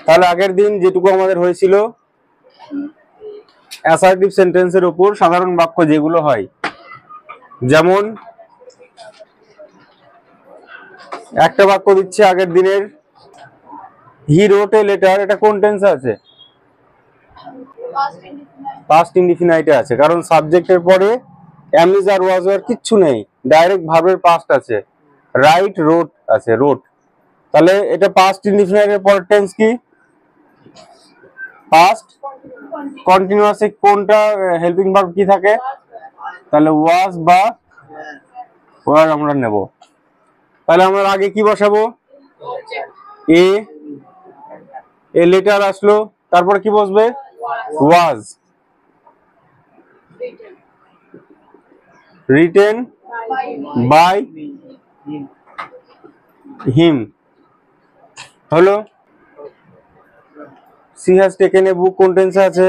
তাহলে আগের দিন যেটুকু আমাদের হয়েছিল অ্যাসার্টিভ সেন্টেন্সের উপর সাধারণ বাক্য যেগুলো হয়, যেমন একটা বাক্য দিচ্ছে আগের দিনের, হি রোট এ লেটার, এটা কোন টেন্সে আছে? পাস্ট ইনডিফিনাইটে আছে, কারণ সাবজেক্টের পরে এম ইজ আর ওয়াজ আর কিচ্ছু নেই, ডাইরেক্ট ভার্বের পাস্ট আছে, রাইট রোট আছে, রোট। তাহলে এটা পাস্ট ইনডিফিনাইটের পরের টেন্স কি? পাস্ট কন্টিনিউয়াসে কোনটা হেল্পিং ভার্ব কি থাকে? তাহলে ওয়াজ বা ওয়ার আমরা নেব। তাহলে আমরা আগে কি বসাবো? এ লেটার আসলো, তারপরে কি বসবে? ওয়াজ। রিটেন বাই হিম হলো। She has taken a book কোন টেন্সে আছে?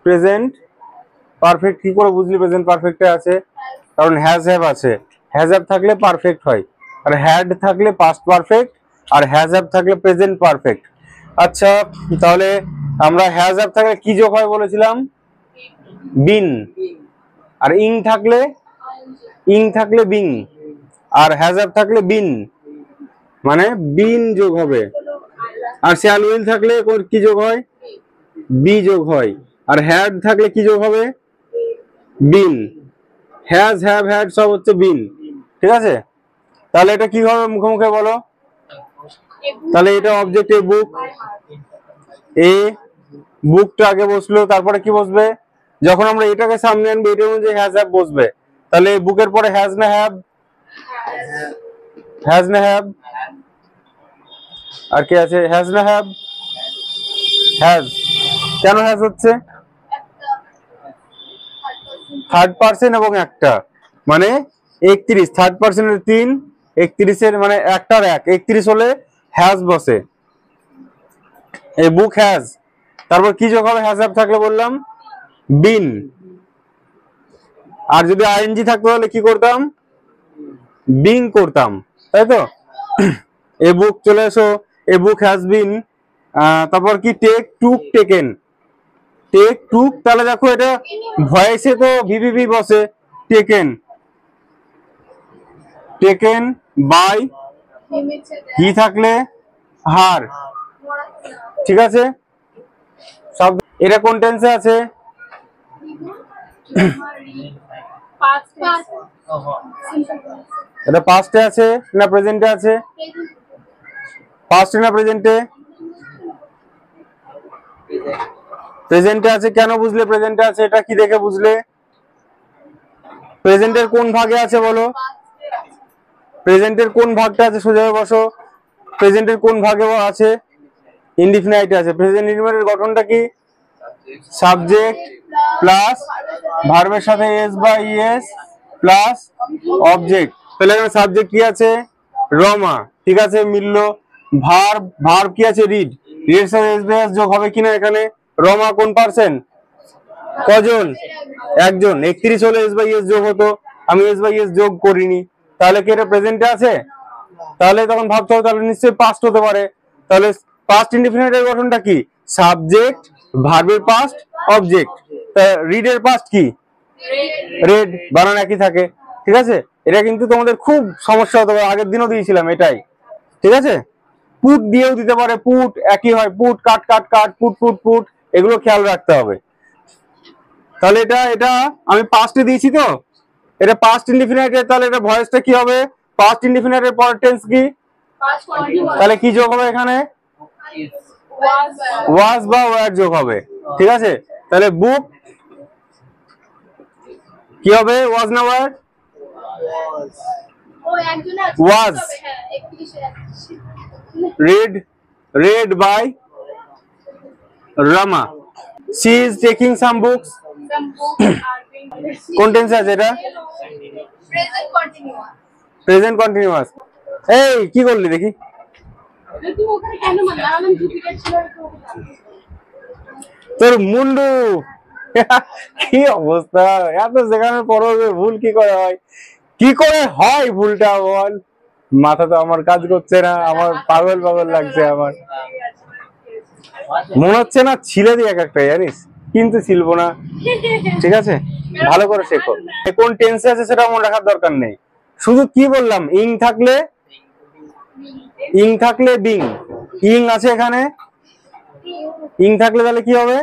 Present perfect. কি করে বুঝলি প্রেজেন্ট পারফেক্টে আছে? কারণ হ্যাজ হ্যাভ আছে, হ্যাজ হ্যাভ থাকলে পারফেক্ট হয়, আর হ্যাড থাকলে পাস্ট পারফেক্ট, আর হ্যাজ হ্যাভ থাকলে প্রেজেন্ট পারফেক্ট। আচ্ছা, তাহলে আমরা হ্যাজ হ্যাভ থাকলে কি যোগ হয় বলেছিলাম? বিন। আর ইং থাকলে বিং, আর হ্যাজ হ্যাভ থাকলে বিন, মানে বিন যোগ হবে। আর শ্যাল উইল থাকলে কি যোগ হয়? বি যোগ হয়। আর হ্যাড থাকলে কি যোগ হবে? বিন। হ্যাজ হ্যাভ হ্যাড সব হচ্ছে বিন, ঠিক আছে? তাহলে এটা কি হবে মুখে মুখে বলো? তাহলে এটা অবজেক্ট এ বুক, এ বুকটা আগে বসলো, তারপরে কি বসবে? যখন আমরা এটাকে সামনে আনবো এটার মধ্যে হ্যাজ হ্যাভ বসবে। তাহলে বুকের পরে হ্যাজ না হ্যাভ? হ্যাজ না হ্যাভ। আর কি আছে? হ্যাজ না হ্যাভ? হ্যাজ। কেন হ্যাজ হচ্ছে? থার্ড পার্সন এবং একটা, মানে 31, থার্ড পার্সনের 3, 31-এর মানে একটার 1, 31 হলে হ্যাজ বসে। এই বুক হ্যাজ, তারপর কি যোগ হবে? হ্যাজ হ্যাভ থাকলে বললাম বিন। আর যদি আইএনজি থাকতো তাহলে কি করতাম? বিং করতাম, তাই তো? এ বুক চলে এসো, এ বুক হ্যাজ বিন। তারপর কি? Take took taken, take took, তাহলে দেখো এটা ভয়েসে তো ভিভিভি বসে, টেকেন, টেকেন বাই হি থাকলে হার, ঠিক আছে? সব এটা কোন টেন্সে আছে? এটা পাস্টে আছে না প্রেজেন্টে আছে? পাস্টে না প্রেজেন্টে? প্রেজেন্টে আছে। কেন বুঝলে প্রেজেন্টে আছে? এটা কি দেখে বুঝলে? প্রেজেন্টের কোন ভাগে আছে বলো? প্রেজেন্টের কোন ভাগটা আছে? সোজা হয়ে বসো। প্রেজেন্টের কোন ভাগে আছে? ইনডিফিনাইট আছে। প্রেজেন্ট ইনডিফিনাইটের গঠনটা কি? সাবজেক্ট প্লাস ভার্বের সাথে এস বা ইএস প্লাস অবজেক্ট। তাহলে এখানে সাবজেক্ট কি আছে? রমা, ঠিক আছে, মিললো। ভার্ব কি আছে? রিড, রিডের সাথে এস বা এস যোগ হবে কিনা এখানে? রমা কোন পার্সন? কজন? একজন। 31 হলে এস বাই এস যোগ হতো, আমি এস বাই এস যোগ করিনি, তাহলে কি এটা প্রেজেন্টে আছে? তাহলে তখন ভাবতে হবে তাহলে নিশ্চয়ই পাস্ট হতে পারে। তাহলে পাস্ট ইনডিফিনাইটের গঠনটা কি? সাবজেক্ট, ভার্বের পাস্ট, অবজেক্ট। রিডের পাস্ট কি? রেড, বানান একই থাকে, ঠিক আছে? এটা কিন্তু তোমাদের খুব সমস্যা হতে পারে, আগের দিনও দিয়েছিলাম এটাই, ঠিক আছে? পুট দিয়েও দিতে পারে, পুট একই হয়, পুট কাট কাট কাট, পুট পুট পুট, এগুলো খেয়াল রাখতে হবে। তাহলে এটা আমি পাস্টে দিয়েছি তো, এটা পাস্ট ইনডিফিনাইটের, তাহলে এটা ভয়েসটা কি হবে? পাস্ট ইনডিফিনাইটের পরের টেন্স কি? তাহলে কি যোগ হবে এখানে? ওয়াজ বা ওয়্যার যোগ হবে, ঠিক আছে? তাহলে বুক কি হবে? ওয়াজ না were? Was. read by Rama. She is taking some books. কোন টেন্সে আছে এটা? Present continuous. এই কি করলি দেখি? তোর মুন্ডু কি অবস্থা! এত শেখানোর পরও ভুল কি করে হয়? কি করে হয় ভুলটা বল? মাথা তো আমার কাজ করছে না, আমার পাগল পাগল লাগছে। আমার মনে হচ্ছে না ছিলে দিই এক একটা, জানিস, কিন্তু ছিলবো না। ঠিক আছে, ভালো করে শেখো। কোন টেন্সে আছে সেটা মনে রাখার দরকার নেই, শুধু কি বললাম, ইং থাকলে বিং। ইং আছে এখানে, ইং থাকলে তাহলে কি হবে,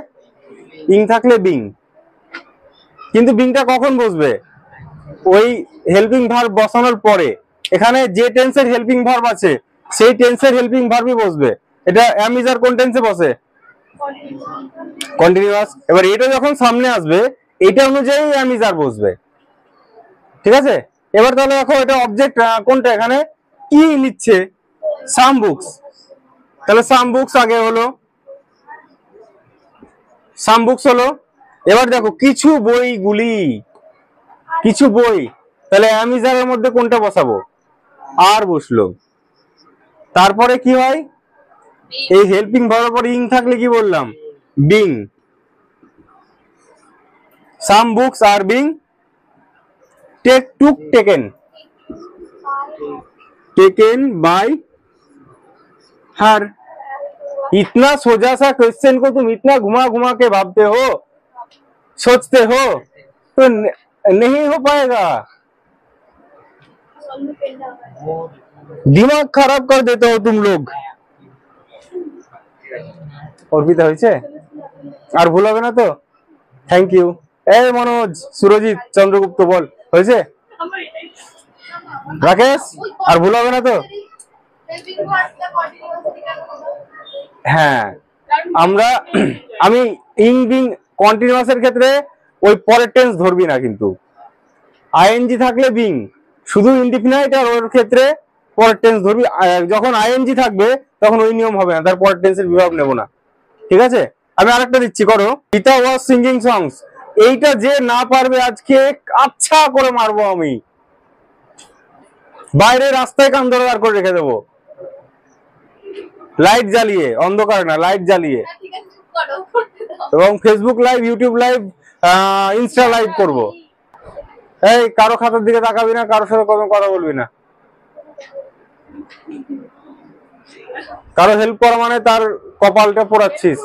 ইং থাকলে বিং। কিন্তু বিংটা কখন বসবে, ওই হেল্পিং ভার্ব বসানোর পরে। এখানে যে টেন্সের হেল্পিং ভার্ব আছে সেই টেন্সের হেল্পিং ভার্বই বসবে। এটা এম ইজ আর কোন টেন্সে বসে, কন্টিনিউয়াস। এবার এটা যখন সামনে আসবে এটা অনুযায়ী এম ইজ আর বসবে। ঠিক আছে, এবার তাহলে দেখো এটা অবজেক্ট কোনটা, এখানে কি নিচ্ছে, সাম বুকস। তাহলে সাম বুকস আগে হলো, সাম বুকস হলো। এবার দেখো কিছু বইগুলি, কিছু বই, তাহলে এম ইজ আর এর মধ্যে কোনটা বসাবো, আর বসলো। তারপরে কি হয়, এই হেল্পিং ভার্বের পরে ইং থাকলে কি বললাম, being. Some books are being taken by हर। इतना सोजा सा क्वेश्चन को तुम इतना घुमा घुमा के भाबते हो, सोचते हो, तो नहीं हो पाएगा। दिमाग खराब कर देते हो तुम लोग। অর্পিতা হয়েছে, আর ভুল হবে না তো? Thank you. এই মনোজ, সুরজিৎ, চন্দ্রগুপ্ত বল, হয়েছে? রাকেশ, আর ভুল হবে না তো? হ্যাঁ, আমরা আমি ইং বিং কন্টিনিউয়াসের ক্ষেত্রে ওই পরের টেন্স ধরবি না, কিন্তু আইএনজি থাকলে বিং, শুধু ইনডিফিনাইট আর ওর ক্ষেত্রে পরের টেন্স ধরবি। যখন আইএনজি থাকবে তখন ওই নিয়ম হবে না, তার পরের টেন্সের বিভাগ নেব না। ঠিক আছে, আমি আরেকটা দিচ্ছি, করো। রিতা ওয়াজ সিঙ্গিং সংস। এইটা যে না পারবে আজকে আচ্ছা করে মারবো আমি, বাইরে রাস্তায় কান ধরে দাঁড় করে রেখে দেবো, লাইট জ্বালিয়ে, অন্ধকার না, লাইট জ্বালিয়ে। এবং Facebook live, YouTube live, Insta live করব। এই কারো খাতার দিকে তাকাবি না, কারোর সাথে কোনো কথা বলবি না। কারো হেল্প করা মানে তার কপালটা পোড়াচ্ছিস,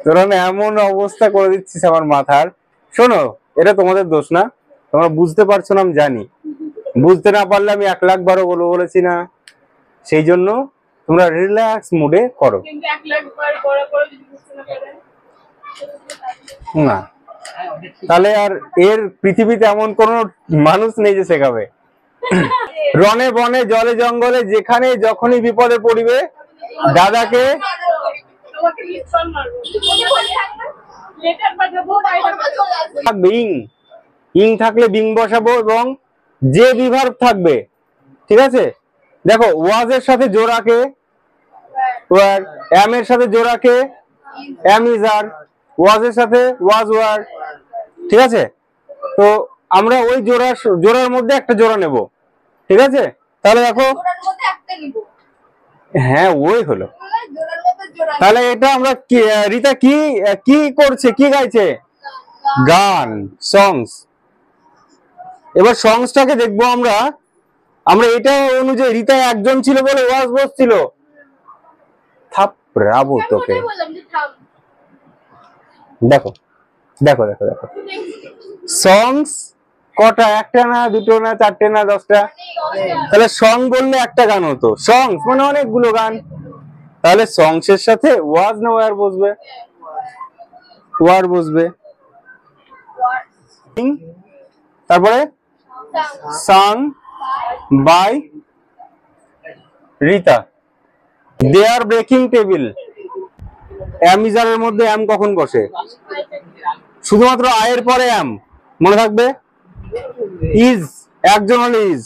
তোরা এমন অবস্থা করে দিচ্ছিস আমার মাথার। শোনো, এটা তোমাদের দোষ না, তোমরা বুঝতে পারছো না আমি জানি। বুঝতে না পারলে আমি 1 লাখ বারও বলেছি না, সেই জন্য তোমরা রিল্যাক্স মুডে করো। না তাহলে আর এর পৃথিবীতে এমন কোন মানুষ নেই যে শেখাবে। রনে বনে জলে জঙ্গলে যেখানে যখনই বিপদে পড়িবে দাদাকে বিং, ইং থাকলে বিং বসাবো এবং যে বিভার্ব থাকবে। ঠিক আছে, দেখো ওয়াজ এর সাথে জোড়াকে ওয়ার, এম এর সাথে জোড়াকে এম ইজ আর, ওয়াজ এর সাথে ওয়াজ ওয়ার। ঠিক আছে, তো আমরা ওই জোড়ার মধ্যে একটা জোড়া নেব। ঠিক আছে, তাহলে দেখো, হ্যাঁ ওই হলো। তাহলে এটা আমরা রিতা কি কি করছে, কি গাইছে, গান, সংস। এবার সংসটাকে দেখবো আমরা, এটা অনুযায়ী রিতা একজন ছিল বলে ওয়াজ বসছিল। থাপড়াবো তোকে। দেখো দেখো দেখো দেখো, সংস কটা, একটা না, দুটো না, চারটে না, 10টা। তাহলে সং বললে একটা গান হতো, সংস মানে অনেকগুলো গান। তাহলে সংসের সাথে ওয়াজ না ওয়ার বসবে, ওয়ার বসবে। তারপরে sung by Rita, they are breaking table. Am is are এর মধ্যে এম কখন বসে, শুধুমাত্র আয়ের পরে এম, মনে থাকবে। ইজ একজন হলে ইজ,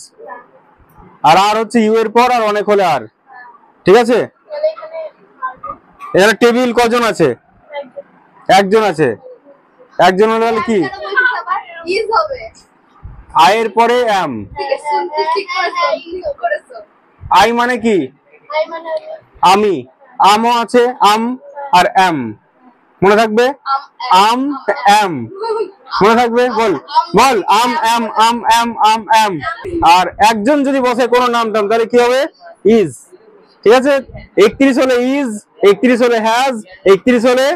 আর আর হচ্ছে ইউ এর পর, আর অনেক হলে আর। ঠিক আছে, এখানে টেবিল কজন আছে, একজন আছে, একজন হলে কি, আয়ের পরে এম। আই মানে কি, আমি, আমও আছে, আম আর এম মনে থাকবে? আম এম, মনে থাকবে? বল বল, আম এম আম এম আম এম। আর একজন যদি বসে কোনো নাম টাম তাহলে কি হবে? ইজ। ঠিক আছে, 31 হলে ইজ, 31 হলে হ্যাজ, 31 হলে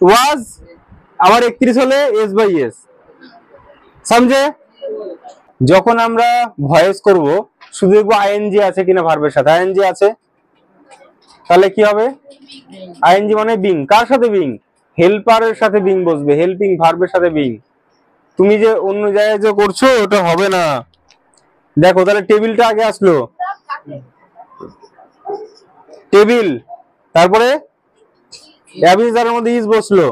ওয়াজ, আবার 31 হলে এস বাই এস। সমঝে? যখন আমরা ভয়েস করব শুধু দেখবো আইএনজি আছে কিনা ভার্বের সাথে। আইএনজি আছে তাহলে কি হবে? আইএনজি মানে বিং। কার সাথে বিং? হেল্পারের সাথে বিং বসবে, হেল্পিং ভার্বের সাথে বিং। তুমি যে অন্য জায়গায় যে করছো ওটা হবে না। দেখো তাহলে টেবিলটা আগে আসলো, টেবিল, তারপরে অ্যাবিজারের মধ্যে ইজ বসলো,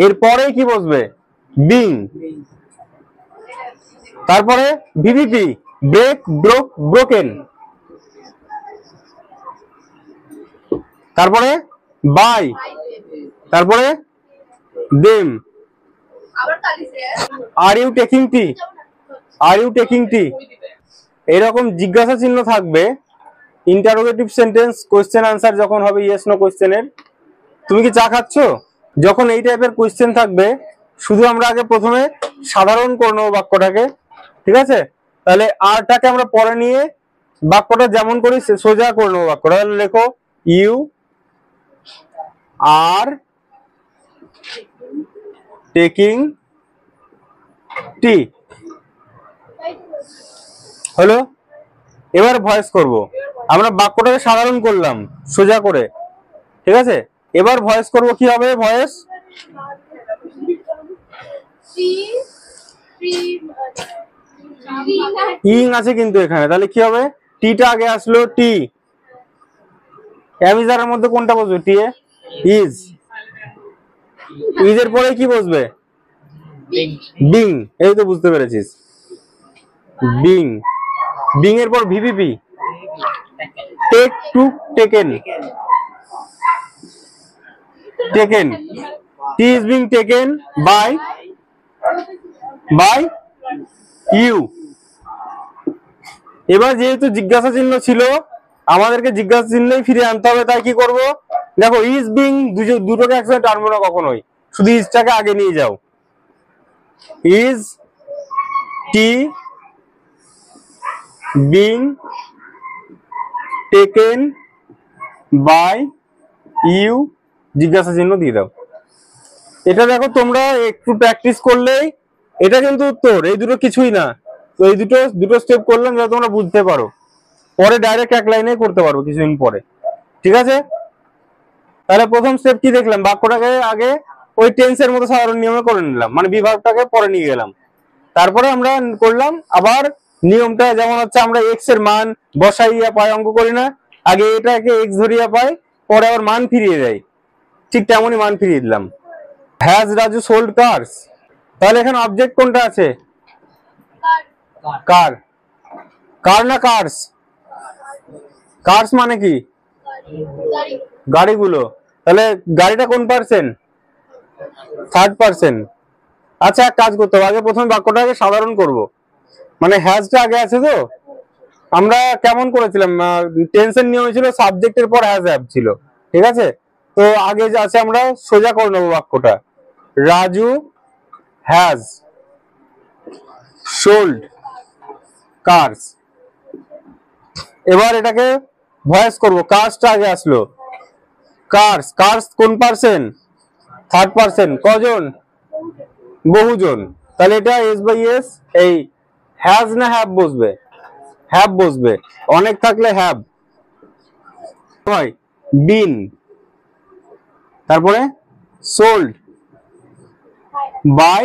এরপরে কি বসবে? বিং। তারপরে ভিভিপি, ব্রেক, ব্রোক, ব্রোকেন। তারপরে বাই, তারপরে them. Are you taking tea, are you taking tea. এরকম জিজ্ঞাসা চিহ্ন থাকবে ইন্টারোগেটিভ সেন্টেন্স, কোয়েশ্চেন আনসার যখন হবে ইয়েস নো কোয়েশ্চেনের। তুমি কি চা খাচ্ছ? যখন এই টাইপের কোয়েশ্চেন থাকবে শুধু আমরা আগে প্রথমে সাধারণ করে নেবো বাক্যটাকে। ঠিক আছে, তাহলে আরটাকে আমরা পরে নিয়ে বাক্যটা যেমন করি সোজা করে নেবো বাক্যটা। তাহলে লেখো ইউ আর টেকিং টি, হলো। এবার ভয়েস করব, আমরা বাক্যটাকে সাধারণ করলাম সোজা করে। ঠিক আছে, এবার ভয়েস করব। কি হবে ভয়েস? ইং আছে কিন্তু এখানে, তাহলে কি হবে? টিটা আগে আসলো, টি। অ্যামিজারের মধ্যে কোনটা বসবে? টি এ ইজ, ইজের পরে কি বসবে? বিং। এই তো বুঝতে পেরেছিস, বিং। বিং এর পর VPP, take, took, taken, taken. Tea is being taken by you. এবার যেহেতু জিজ্ঞাসা চিহ্ন ছিল আমাদেরকে জিজ্ঞাসা চিহ্নই ফিরে আনতে হবে, তাই কি করব? দেখো ইজ বিং দুটোকে একসাথে টানবো না কখনোই, শুধু ইজটাকে আগে নিয়ে যাও। Is tea being taken by you, জিজ্ঞাসা চিহ্ন দিয়ে দাও। এটা দেখো তোমরা একটু প্র্যাকটিস করলেই এটা কিন্তু উত্তর। এই দুটো কিছুই না, তো এই দুটো স্টেপ করলাম যাতে তোমরা বুঝতে পারো, পরে ডাইরেক্ট এক লাইনে করতে পারবো কিছুদিন পরে। ঠিক আছে, তাহলে প্রথম স্টেপ কি দেখলাম? বাক্যটাকে আগে ওই টেন্সের মতো সাধারণ নিয়মে করে নিলাম, মানে বিভাগটাকে পরে নিয়ে গেলাম। তারপরে আমরা করলাম আবার নিয়মটা, যেমন হচ্ছে আমরা এক্স এর মান বসাইয়া পাই, অঙ্ক করি না? আগে এটাকে এক্স ধরিয়া পাই, পরে আবার মান ফিরিয়ে দেয়, ঠিক তেমনই মান ফিরিয়ে দিলাম। হ্যাজ রাজু সোল্ড কার্স, তাহলে এখানে অবজেক্ট কোনটা আছে? কার। কার না কার্স? কার্স মানে কি? গাড়িগুলো। তাহলে গাড়িটা কোন পার্সেন? Third percent. আচ্ছা, এক কাজ করতে হবে, আগে প্রথমে বাক্যটাকে সাধারণ করব, মানে হ্যাজটা আগে আছে। তো আমরা কেমন করেছিলাম? টেন্সের নিয়ম ছিল সাবজেক্টের পর হ্যাজ হ্যাভ ছিল। ঠিক আছে, তো আগে যে আছে আমরা সোজা করে নেবো বাক্যটা। Raju has sold cars. এবার এটাকে ভয়েস করব, কার্সটা আগে আসলো। কার্স, কার্স কোন পার্সেন? Third person. কজন? বহুজন। তাহলে এটা এস বাই এস। এই হ্যাজ না হ্যাভ বসবে? হ্যাভ বসবে, অনেক থাকলে হ্যাভ হয়। বিন, তারপরে সোল্ড বাই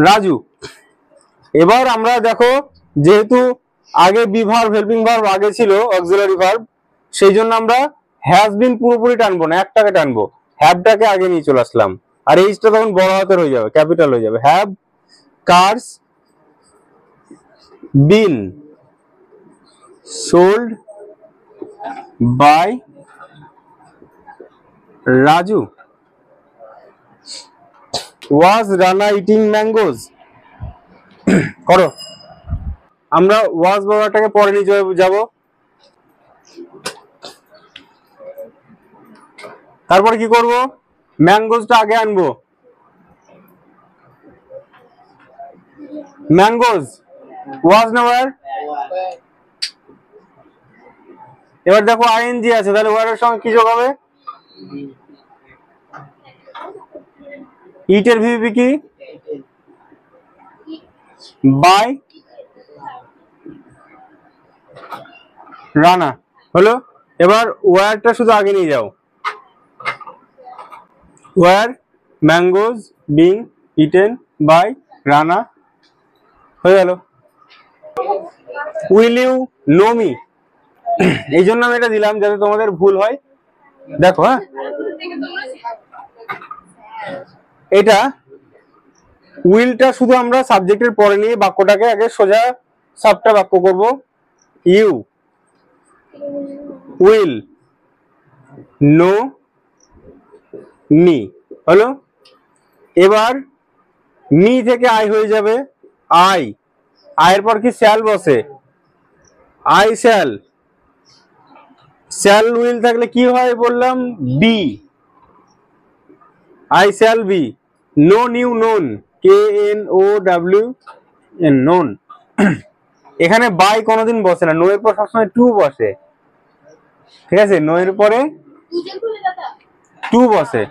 রাজু। এবার আমরা দেখো, যেহেতু আগে বি ভার্ব হেল্পিং ভার্ব আগে ছিল অক্সিলারি ভার্ব, সেই জন্য আমরা হ্যাজ বিন পুরোপুরি টানবো না, একটাকে টানবো, হ্যাভটাকে আগে নিয়ে চলে আসলাম। আর এইচটা তখন বড় হাতের হয়ে যাবে, ক্যাপিটাল হয়ে যাবে। Have cars been sold by Raju. Was Rana eating mangoes. করো, আমরা ওয়াজ বাবাটাকে পরে নিয়ে যাব। তারপরে কি করব, ম্যাঙ্গোজটা আগে আনবো। ম্যাঙ্গোজ ওয়াজ নেওয়ার, এবার দেখো আইএনজি আছে, তাহলে ওয়ারের সঙ্গে কি যোগ হবে, ইটের ভিপি কি বাই রানা হলো। এবার ওয়ারটা শুধু আগে নিয়ে যাও, were mangoes being eaten by Rana হয়ে গেল। উইল ইউ নো মি, এই জন্য আমি এটা দিলাম যাতে তোমাদের ভুল হয়। দেখো হ্যাঁ, এটা উইলটা শুধু আমরা সাবজেক্টের পরে নিয়ে বাক্যটাকে আগে সোজা সাবটা বাক্য করব। ইউ উইল নো মি হলো। এবার মি থেকে আই হয়ে যাবে আই, আয়ের পর কি শ্যাল বসে, আই শ্যাল, শ্যাল উইল থাকলে কি হয় বললাম be, I shall be. Know knew known, K N O W N known. এখানে বাই কোনোদিন বসে না, নো এর পর সবসময় টু বসে, ঠিক আছে, নো এর পরে টু বসে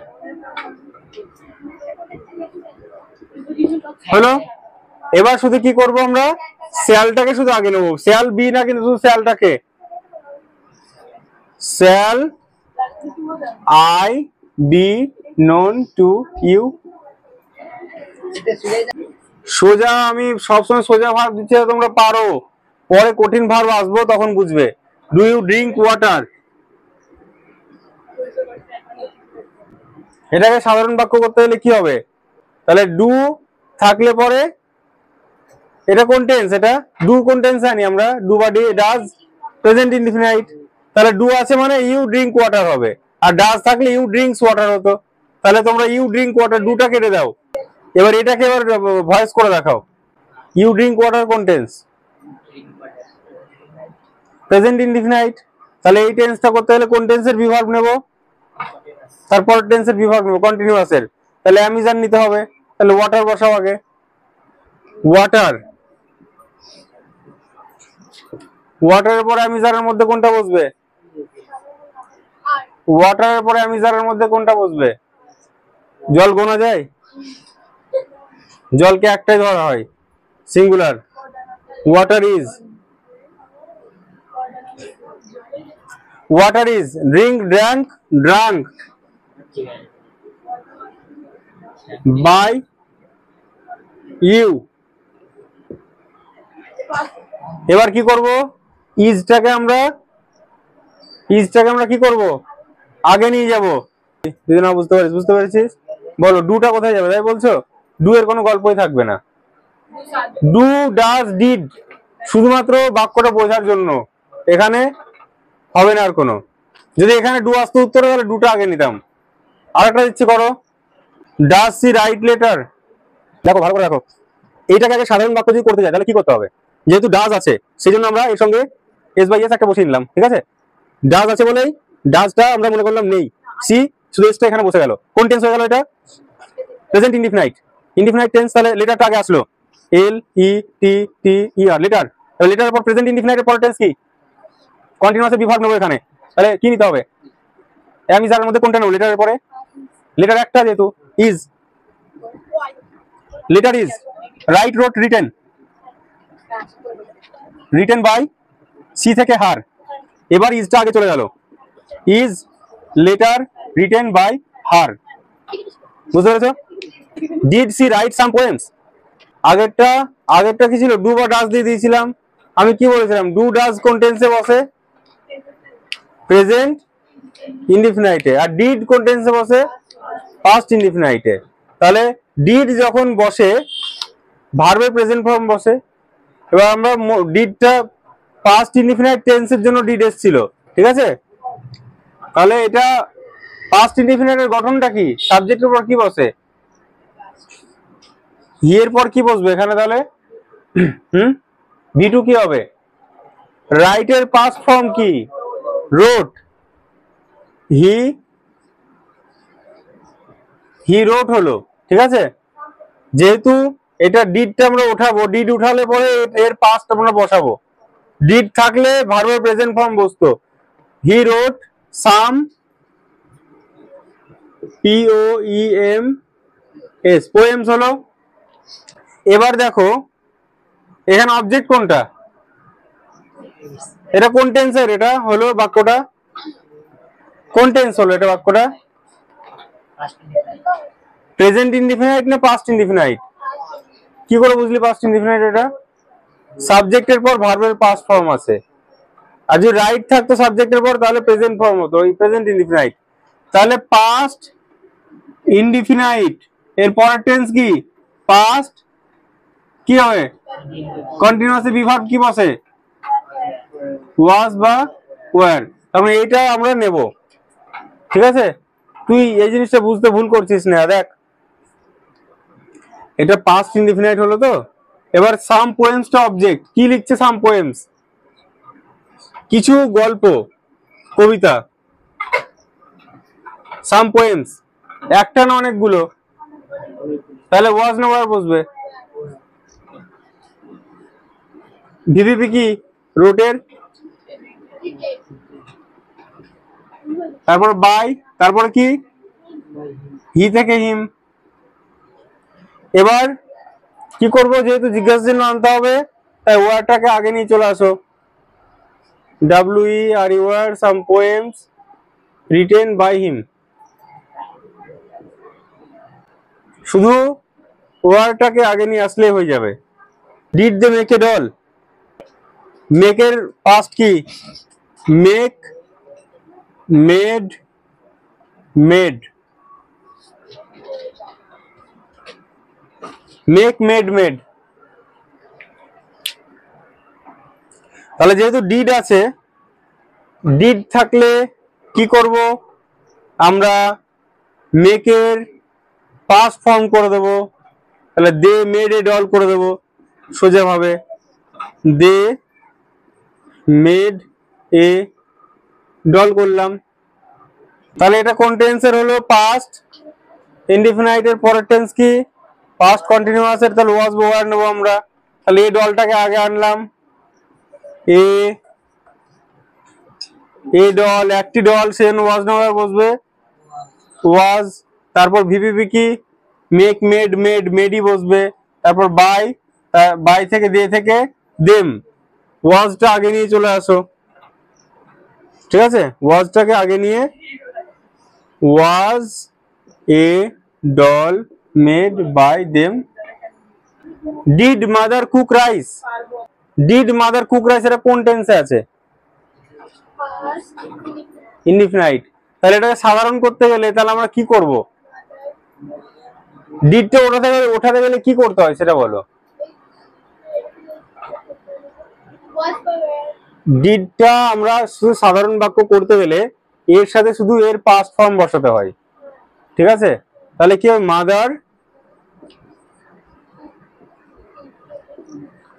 হলো। এবার শুধু কি করব আমরা, শ্যালটাকে শুধু আগে নেবো, শ্যাল বি না কিন্তু শুধু শ্যালটাকে, shall I be known to you. সোজা আমি সবসময় সোজা ভার্ব দিচ্ছি, তোমরা পারো, পরে কঠিন ভার্ব আসবো তখন বুঝবে। ডু ইউ ড্রিঙ্ক ওয়াটার, এটাকে সাধারণ বাক্য করতে গেলে কি হবে, তাহলে ডু থাকলে পরে এটা কোন টেন্স, এটা ডু কোন টেন্স আনি আমরা, ডু বা ডাজ প্রেজেন্ট ইনডিফিনাইট, তাহলে ডু আছে মানে ইউ ড্রিঙ্ক ওয়াটার হবে, আর ডাজ থাকলে ইউ ড্রিঙ্কস ওয়াটার হতো, তাহলে তোমরা ইউ ড্রিঙ্ক ওয়াটার ডুটা কেটে দাও। এবার এটাকে এবার ভয়েস করে দেখাও, ইউ ড্রিঙ্ক ওয়াটার কোন টেন্স, প্রেজেন্ট ইনডিফিনাইট, তাহলে এই টেন্সটা করতে হলে কোন টেন্সের বিভাগ নেব, তারপর টেন্সের বিভাগ নেব কন্টিনিউয়াসের, তাহলে অ্যামিজান নিতে হবে, তাহলে ওয়াটার বসাও আগে, ওয়াটার, ওয়াটারের পরে অ্যামিজারের মধ্যে কোনটা বসবে, ওয়াটারের পরে অ্যামিজারের মধ্যে কোনটা বসবে, জল গোনা যায়, জলকে একটাই ধরা হয় singular, water is, water is, drink drank drunk by you. এবার কি করব, ইজটাকে আমরা কি করব, আগে নিয়ে যাব, যদি না বুঝতে পারিস, বুঝতে পেরেছিস, বলো ডুটা কোথায় যাবে, তাই বলছো, ডু এর কোনো গল্পই থাকবে না, ডু ডাজ ডিড শুধুমাত্র বাক্যটা বোঝার জন্য, এখানে হবে না আর কোনো, যদি এখানে ডু আসতো উত্তরে তাহলে ডুটা আগে নিতাম। আরেকটা দিচ্ছি করো, ডাজ সি রাইট লেটার, দেখো ভালো করে দেখো, এইটাকে আগে সাধারণ বাক্য যদি করতে যায় তাহলে কি করতে হবে, যেহেতু ডাজ আছে সেই জন্য আমরা এর সঙ্গে এস বাই এস একটা বসিয়ে নিলাম, ঠিক আছে, ডাজ আছে বলেই ডাজটা আমরা মনে করলাম নেই, সি শুধু এসটা এখানে বসে গেল, কোন টেন্স হয়ে গেল এটা, প্রেজেন্ট ইনডিফিনাইট, ইনডিফিনাইট টেন্স, তাহলে লেটারটা আগে আসলো, এল ই টি টি ই আর লেটার, লেটারের পর প্রেজেন্ট ইনডিফিনাইটের পর টেন্স কি, কন্টিনিউয়াসের বিভাগ নেবো এখানে, তাহলে কি নিতে হবে, এম ইজ আর মধ্যে কোনটা নেবো, লেটারের পরে, লেটার একটা যেহেতু is, letter is, write wrote written, written by she থেকে হার, এবার ইজটা আগে চলে গেল, is letter written by her, বুঝতে পেরেছো, did she write some poems, আগেরটা কি ছিল, ডু বা ডাজ দিয়ে দিয়েছিলাম, আমি কি বলেছিলাম, ডু ডাজ কোন টেন্সে বসে, প্রেজেন্ট ইনডিফিনাইটে, আর ডিড কোন টেন্সে বসে, পাস্ট ইনডিফিনাইটে, তাহলে ডিড যখন বসে ভার্বের প্রেজেন্ট ফর্ম বসে, এবার আমরা ডিডটা পাস্ট ইনডিফিনাইট টেন্সের জন্য ডিড এসেছিল, ঠিক আছে, তাহলে এটা পাস্ট ইনডিফিনাইটের গঠনটা কি, সাবজেক্টের উপর কি বসে, হি এর পর কি বসবে এখানে, তাহলে ভি টু কি হবে, রাইট এর পাস্ট ফর্ম কি, রোট, হি হি রোট হলো, ঠিক আছে। যেহেতু এটা ডিডটা আমরা উঠাবো, ডিড উঠালে পরে এর পাস্ট আমরা বসাবো। ডিড থাকলে ভার্বের প্রেজেন্ট ফর্ম বসতো। হি রোট সাম, POEMS, পোয়েমস হলো। এবার দেখো এখানে অবজেক্ট কোনটা, এটা কোন টেন্সের, এটা হলো বাক্যটা কোন টেন্স হলো, এটা বাক্যটা প্রেজেন্ট ইনডিফিনাইট না পাস্ট ইনডিফিনাইট? কি করে বুঝলি পাস্ট ইনডিফিনাইট? এটা সাবজেক্টের পর ভার্বের পাস্ট ফর্ম আছে, আর যদি রাইট থাকতো সাবজেক্টের পর তাহলে প্রেজেন্ট ফর্ম হতো, ওই প্রেজেন্ট ইনডিফিনাইট। তাহলে পাস্ট ইনডিফিনাইট এর পরের টেন্স কি? পাস্ট কি হবে? কন্টিনিউয়াসে বি ভার্ব কি বসে? ওয়াজ বা ওয়্যার। তারপরে এইটা আমরা নেব, ঠিক আছে। তুই এই জিনিসটা বুঝতে ভুল করছিস না, দেখ এটা পাস্ট ইনডিফিনাইট হলো তো। এবার সাম পোয়েমসটা অবজেক্ট, কি লিখছে সাম পোয়েমস? কিছু গল্প, কবিতা। সাম পোয়েমস একটা না অনেকগুলো, তাহলে ওয়াজ না ওয়্যার বসবে? ভিভিপি কি? রোটের, তারপর বাই, তারপর কি? হি থেকে হিম। এবার কি করব, যেহেতু জিজ্ঞাসা চিহ্ন আনতে হবে তাই ওয়ার্ডটাকে আগে নিয়ে চলে আসো। WERE some poems written by him. শুধু ওয়ার্ডটাকে আগে নিয়ে আসলেই হয়ে যাবে। Did they make a doll, মেকের পাস্ট কি? Make, made, made. Make, made, made. তাহলে যেহেতু ডিড আছে, ডিড থাকলে কি করব আমরা? মেকের পাস্ট ফর্ম করে দেব, তাহলে দে মেড এ ডল করে দেব সোজা ভাবে। দে মেড এ ডল করলাম। তাহলে এটা কোন টেন্সের হলো? পাস্ট ইনডিফিনাইট এর পরের টেন্স কি? পাস্ট কন্টিনিউয়াস এর, তাহলে ওয়াজ ওয়্যার নেব আমরা। তাহলে এই ডলটাকে আগে আনলাম, এ ডল, একটি ডল, সেন ওয়াজ না ওয়্যার বসবে? ওয়াজ। তারপর ভিভিপি কি? মেক, মেড, মেড, মেডই বসবে। তারপর বাই, বাই থেকে দে থেকে দেম। ওয়াজটা আগে নিয়ে চলে আসো, ঠিক আছে। ওয়াজটাকে আগে নিয়ে, was a doll made by them. Did mother cook rice, did mother cook rice এটা কোন টেন্সে আছে? ইনডিফিনাইট। তাহলে এটাকে সাধারণ করতে গেলে তাহলে আমরা কি করব? ডিডটা ওঠাতে গেলে কি করতে হয় সেটা বলো। ডিডটা আমরা শুধু সাধারণ বাক্য করতে গেলে এর সাথে শুধু এর পাস্ট ফর্ম বসাতে হয়, ঠিক আছে। তাহলে কি হবে? মাদার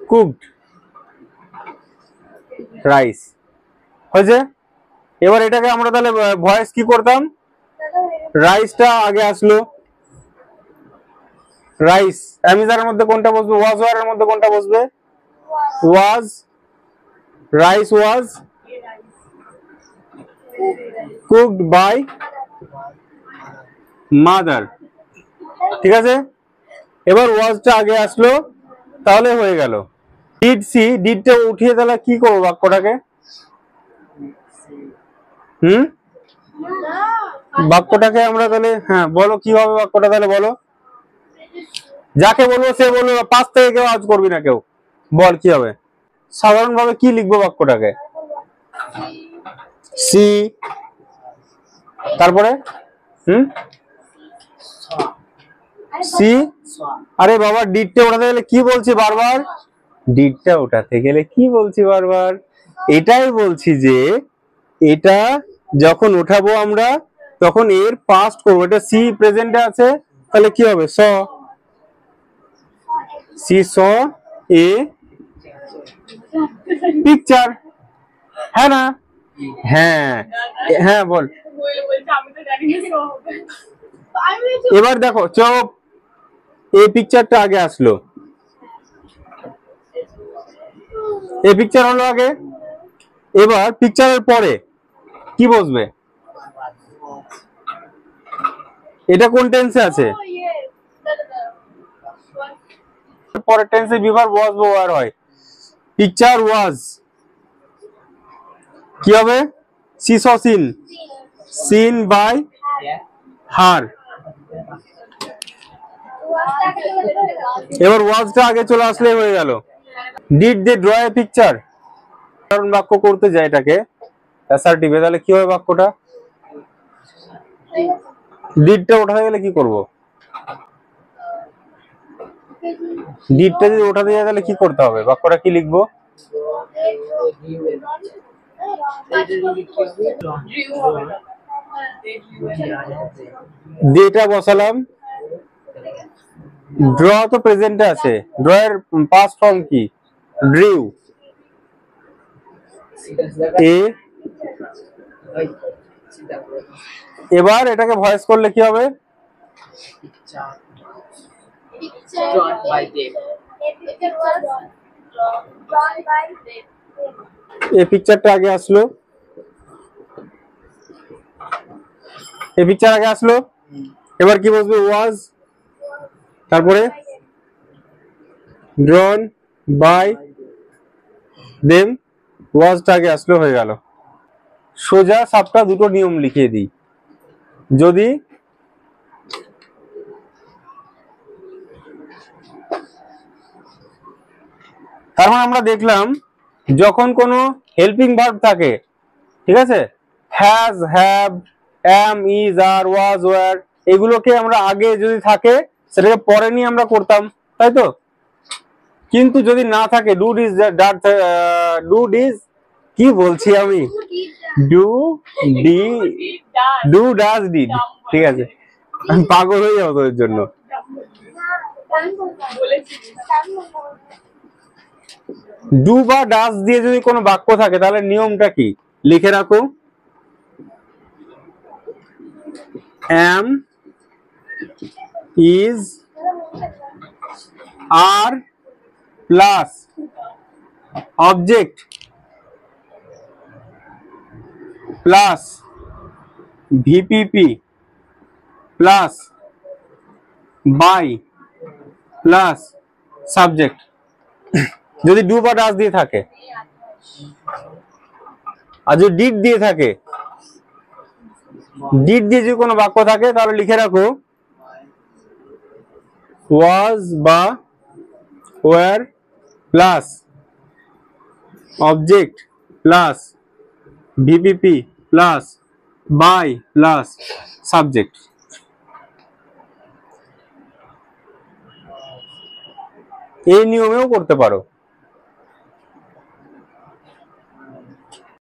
কুকড রাইস হয়েছে। এবার এটাকে আমরা তাহলে ভয়েস কি করতাম? রাইসটা আগে আসলো, রাইস। অ্যামিজারের মধ্যে কোনটা বসবে? ওয়াজ ওয়ারের মধ্যে কোনটা বসবে? Was. Rice was cooked by mother, ঠিক আছে। এবার ওয়াজটা আগে আসলো, তাহলে হয়ে গেল। ডিড সি, ডিডটা উঠিয়ে তাহলে কি করবো বাক্যটাকে? বাক্যটাকে আমরা তাহলে, হ্যাঁ বলো কি হবে বাক্যটা, তাহলে বলো। যাকে বলবো সে বলবে, পাশ থেকে কেউ আওয়াজ করবি না কেউ, বল কি হবে? সাধারণভাবে কি লিখবো বাক্যটাকে? সি, তারপরে সি। আরে বাবা, ডিডটা ওঠাতে গেলে কি বলছি বারবার? ডিডটা ওঠাতে গেলে কি বলছি বারবার? এটাই বলছি যে এটা যখন উঠাবো আমরা তখন এর পাস্ট করবো। এটা সি প্রেজেন্টে আছে, তাহলে কি হবে? স। সি স এ পিকচার, হ্যাঁ না? হ্যাঁ হ্যাঁ বল। এবার দেখো চপ, এই পিকচারটা আগে আসলো, এই পিকচার হলো আগে, এবার পিকচারের পরে কি বসবে? এটা কোন টেন্সে আছে? পরের টেন্সে বিভার ওয়াজ বা ওয়ার হয়। পিকচার ওয়াজ কি হবে? See saw seen, seen by her. এবার ওয়াজটা আগে চলে আসলে হয়ে গেল। Did they draw a picture, কারণ বাক্য করতে যায় এটাকে অ্যাসার্টিভে, তাহলে কি হবে বাক্যটা? ডিডটা ওঠাতে গেলে কি করব? ডিডটা যদি ওঠাতে যায় তাহলে কি করতে হবে? বাক্যটা কি লিখবো? যেটা বসালাম, ড্র তো প্রেজেন্টে আছে, ড্র এর পাস্ট ফর্ম কি? ড্রিউ। এ এবার এটাকে ভয়েস করলে কি হবে? এই পিকচারটা আগে আসলো, এই পিকচার আগে আসলো, এবার কি বসবে? ওয়াজ, তারপরে ড্রন বাই দেম, ওয়াজটা আগে আসলো, হয়ে গেল। সোজা সাপটা দুটো নিয়ম লিখিয়ে দিই। যদি তার মানে আমরা দেখলাম যখন কোনো হেল্পিং ভার্ব থাকে, ঠিক আছে, has, have, am, is, are, was, were, এগুলোকে আমরা আগে যদি থাকে সেটাকে পরে নিয়ে আমরা করতাম, তাই তো? কিন্তু যদি না থাকে, ডু ডিজ ডু ডিজ, কি বলছি আমি, do D do does did, ঠিক আছে, আমি পাগল হয়ে যাবো তোর জন্য। ডু বা ডাজ দিয়ে যদি কোনো বাক্য থাকে তাহলে নিয়মটা কি লিখে রাখো। am, is, are plus object plus VPP plus by plus subject, যদি ডু বা ডাজ দিয়ে থাকে। আর যদি ডিড দিয়ে থাকে, ডিড দিয়ে যদি কোনো বাক্য থাকে তাহলে লিখে রাখো ওয়াজ বা were plus object plus VPP plus by plus subject. এই নিয়মেও করতে পারো।